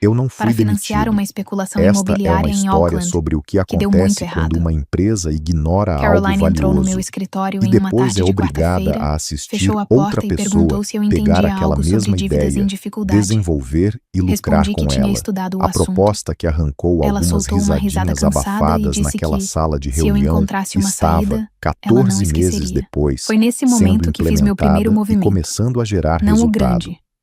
Eu não fui para financiar demitido. uma especulação Esta é imobiliária uma em história Auckland, sobre o que que deu muito acontece errado. quando uma empresa ignora algo Caroline entrou no meu valioso escritório e em uma depois tarde é de obrigada quarta-feira, a assistir fechou a outra porta e pessoa perguntou se eu pegar entendia aquela algo sobre mesma dívidas em ideia, dificuldade. desenvolver e lucrar Respondi que com tinha ela. estudado o A assunto. proposta que arrancou Ela algumas soltou uma risada risadinhas cansada e abafadas disse naquela que, sala de se eu reunião encontrasse uma estava, saída, ela não 14 meses esqueceria. depois, Foi nesse sendo momento que fiz meu primeiro implementada e movimento. começando a gerar Não o resultado. grande,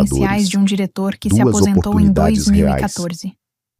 preferenciais de um diretor que se Duas aposentou em oportunidades reais. 2014.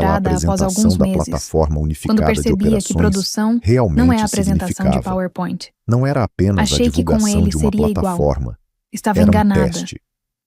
quebrada após apresentação alguns da meses, plataforma quando unificada de percebia que operações produção realmente não é a apresentação de significava. PowerPoint. Não era apenas a Achei que com divulgação ele de uma seria igual. plataforma. Estava Era um enganada. teste.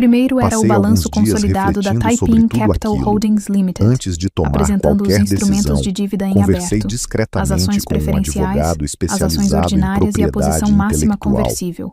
primeiro era o Passei balanço alguns dias consolidado da refletindo sobre Taiping tudo Capital aquilo. Holdings Limited, Antes de tomar apresentando os qualquer instrumentos decisão, de dívida em conversei aberto, as discretamente ações com um preferenciais, advogado as ações especializado em ordinárias e a propriedade posição máxima intelectual. conversível.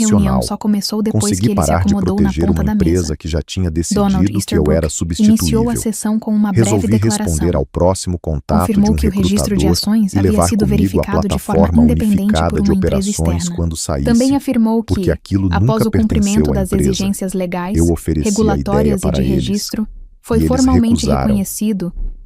reunião nacional. só começou depois que Consegui ele se parar de acomodou na proteger ponta uma da empresa mesa. que já tinha Donald decidido que eu Easterbrook era iniciou a substituível. sessão com uma breve Resolvi declaração. responder ao próximo contato de Confirmou um que o registro de recrutador ações e havia levar sido comigo a verificado de forma plataforma independente unificada por de uma empresa operações externa. quando saísse, Também afirmou porque que, aquilo após nunca o cumprimento pertenceu à das empresa. exigências legais, Eu ofereci a ideia regulatórias e para de eles, registro, e foi eles formalmente recusaram. reconhecido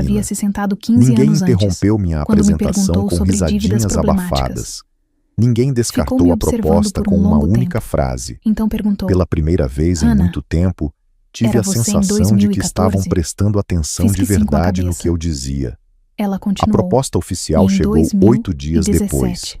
havia se sentado 15 Ninguém anos antes, interrompeu minha quando me apresentação perguntou com sobre dívidas risadinhas problemáticas. abafadas. Ninguém descartou Ficou me a observando proposta por com um uma longo única tempo. frase. Então perguntou: Pela primeira vez em Hannah, muito tempo, tive era a você em sensação de que 2014? estavam prestando atenção Fiz de que sim com a verdade no cabeça. que eu dizia. Ela A continuou: proposta e oficial em chegou 8 dias depois. 2017.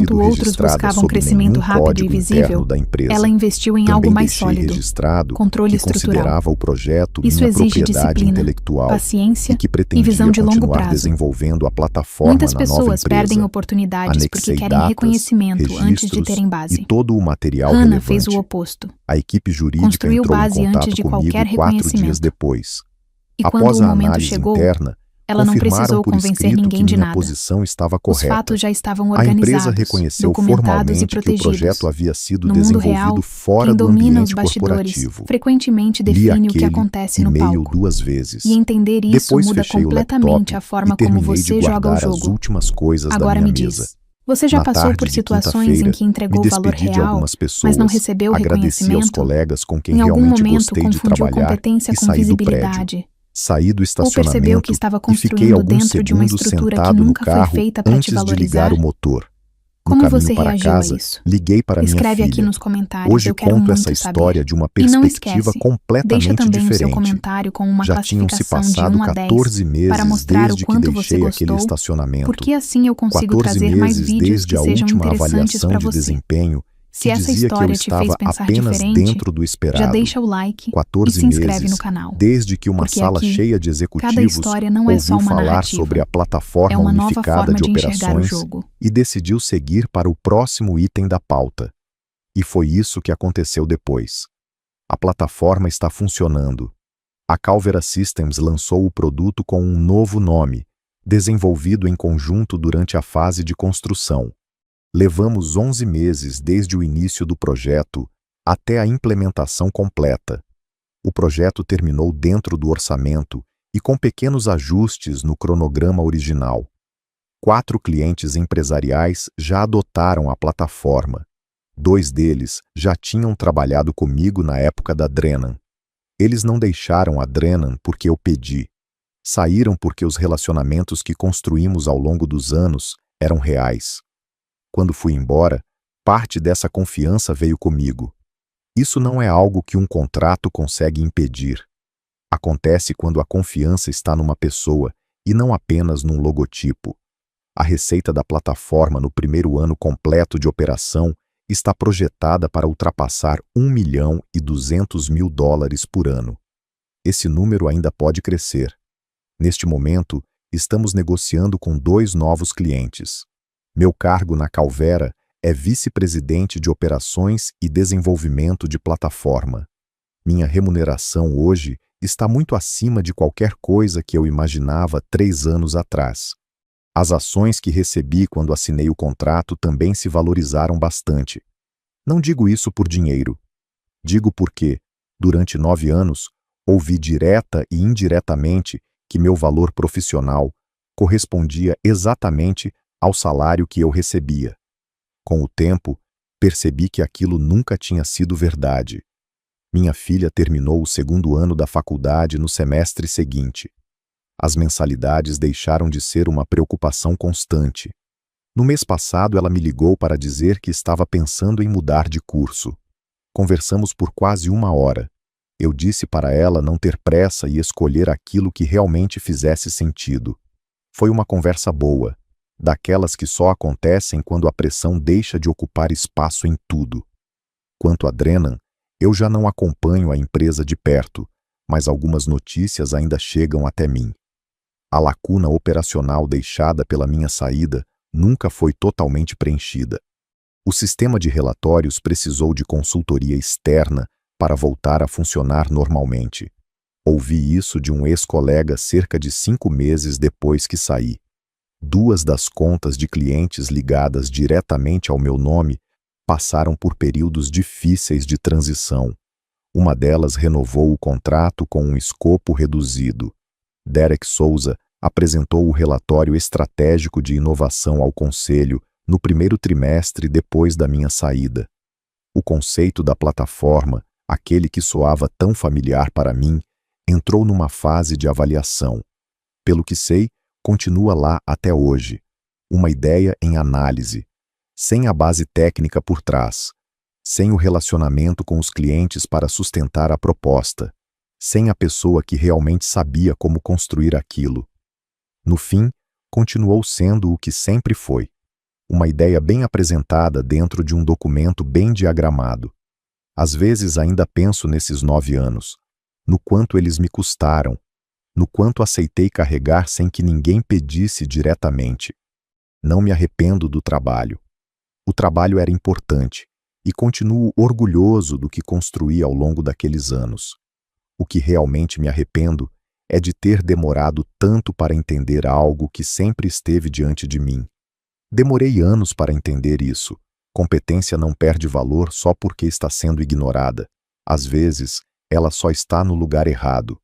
Enquanto outros registrada buscavam sob crescimento nenhum rápido e código visível, interno da empresa. ela investiu em Também algo mais deixei sólido, registrado controle que estrutural. considerava o projeto Isso minha exige propriedade disciplina, intelectual paciência e que e pretendia visão de longo continuar prazo. desenvolvendo a plataforma Muitas na nova pessoas perdem empresa. oportunidades porque Anexei querem datas, reconhecimento antes de registros terem e base. todo o material Hannah relevante. fez o oposto. A equipe jurídica Construiu entrou em base antes contato de comigo qualquer 4 dias reconhecimento. depois. E quando Após o a momento análise chegou, interna, Ela não confirmaram precisou por convencer escrito ninguém que de minha nada. posição estava Os correta. fatos já estavam A empresa organizados, reconheceu documentados e formalmente que o protegidos. projeto havia sido No mundo real, desenvolvido fora quem do domina os ambiente bastidores corporativo. frequentemente Li define o que aquele acontece no e-mail palco. 2 vezes. E entender isso Depois muda fechei o completamente laptop a forma e como terminei de você joga o guardar as jogo. últimas coisas da Agora minha me mesa. diz, você já Na passou tarde por de situações em quinta-feira, que me entregou valor despedi de real, algumas mas não pessoas, recebeu agradeci aos reconhecimento? colegas com quem Em algum realmente momento gostei de confundiu trabalhar competência e com saí do prédio. visibilidade? Saí do Ou percebeu que estacionamento estava e fiquei construindo alguns dentro de uma segundos estrutura que sentado no nunca foi carro feita para te antes de ligar valorizar? o motor. No Como caminho você para reagiu a casa, isso? liguei para minha Escreve aqui filha. nos comentários, Hoje eu quero conto essa muito história saber. de uma E não perspectiva esquece, deixa completamente também o seu diferente. comentário com uma Já tinham se classificação de passado 1 a 10 14 para meses mostrar o desde que quanto você deixei aquele gostou, estacionamento. porque assim eu consigo 14 trazer mais meses vídeos desde que a sejam última interessantes avaliação para de você. desempenho Se que essa dizia que eu história te fez estava pensar apenas diferente, dentro do já esperado. deixa o like e 14 se inscreve no meses canal. desde que uma Porque sala aqui, cheia de cada executivos história não é só ouviu uma falar narrativa. sobre a É plataforma uma nova unificada forma de de enxergar o operações jogo. e decidiu seguir para o próximo item da pauta. E foi isso que aconteceu depois. A plataforma está funcionando. A Calvera Systems lançou o produto com um novo nome, desenvolvido em conjunto durante a fase de construção. Levamos 11 meses desde o início do projeto até a implementação completa. O projeto terminou dentro do orçamento e com pequenos ajustes no cronograma original. 4 clientes empresariais já adotaram a plataforma. 2 deles já tinham trabalhado comigo na época da Drenan. Eles não deixaram a Drenan porque eu pedi. Saíram porque os relacionamentos que construímos ao longo dos anos eram reais. Quando fui embora, parte dessa confiança veio comigo. Isso não é algo que um contrato consegue impedir. Acontece quando a confiança está numa pessoa e não apenas num logotipo. A receita da plataforma no primeiro ano completo de operação está projetada para ultrapassar $1.200.000 por ano. Esse número ainda pode crescer. Neste momento, estamos negociando com 2 novos clientes. Meu cargo na Calvera é vice-presidente de operações e desenvolvimento de plataforma. Minha remuneração hoje está muito acima de qualquer coisa que eu imaginava 3 anos atrás. As ações que recebi quando assinei o contrato também se valorizaram bastante. Não digo isso por dinheiro. Digo porque, durante 9 anos, ouvi direta e indiretamente que meu valor profissional correspondia exatamente ao salário que eu recebia. Com o tempo, percebi que aquilo nunca tinha sido verdade. Minha filha terminou o 2º ano da faculdade no semestre seguinte. As mensalidades deixaram de ser uma preocupação constante. No mês passado, ela me ligou para dizer que estava pensando em mudar de curso. Conversamos por quase 1 hora. Eu disse para ela não ter pressa e escolher aquilo que realmente fizesse sentido. Foi uma conversa boa, daquelas que só acontecem quando a pressão deixa de ocupar espaço em tudo. Quanto a Drenan, eu já não acompanho a empresa de perto, mas algumas notícias ainda chegam até mim. A lacuna operacional deixada pela minha saída nunca foi totalmente preenchida. O sistema de relatórios precisou de consultoria externa para voltar a funcionar normalmente. Ouvi isso de um ex-colega cerca de 5 meses depois que saí. 2 das contas de clientes ligadas diretamente ao meu nome passaram por períodos difíceis de transição. Uma delas renovou o contrato com um escopo reduzido. Derek Souza apresentou o relatório estratégico de inovação ao conselho no primeiro trimestre depois da minha saída. O conceito da plataforma, aquele que soava tão familiar para mim, entrou numa fase de avaliação. Pelo que sei, continua lá até hoje. Uma ideia em análise, sem a base técnica por trás, sem o relacionamento com os clientes para sustentar a proposta, sem a pessoa que realmente sabia como construir aquilo. No fim, continuou sendo o que sempre foi. Uma ideia bem apresentada dentro de um documento bem diagramado. Às vezes ainda penso nesses 9 anos, no quanto eles me custaram, no quanto aceitei carregar sem que ninguém pedisse diretamente. Não me arrependo do trabalho. O trabalho era importante e continuo orgulhoso do que construí ao longo daqueles anos. O que realmente me arrependo é de ter demorado tanto para entender algo que sempre esteve diante de mim. Demorei anos para entender isso. Competência não perde valor só porque está sendo ignorada. Às vezes, ela só está no lugar errado.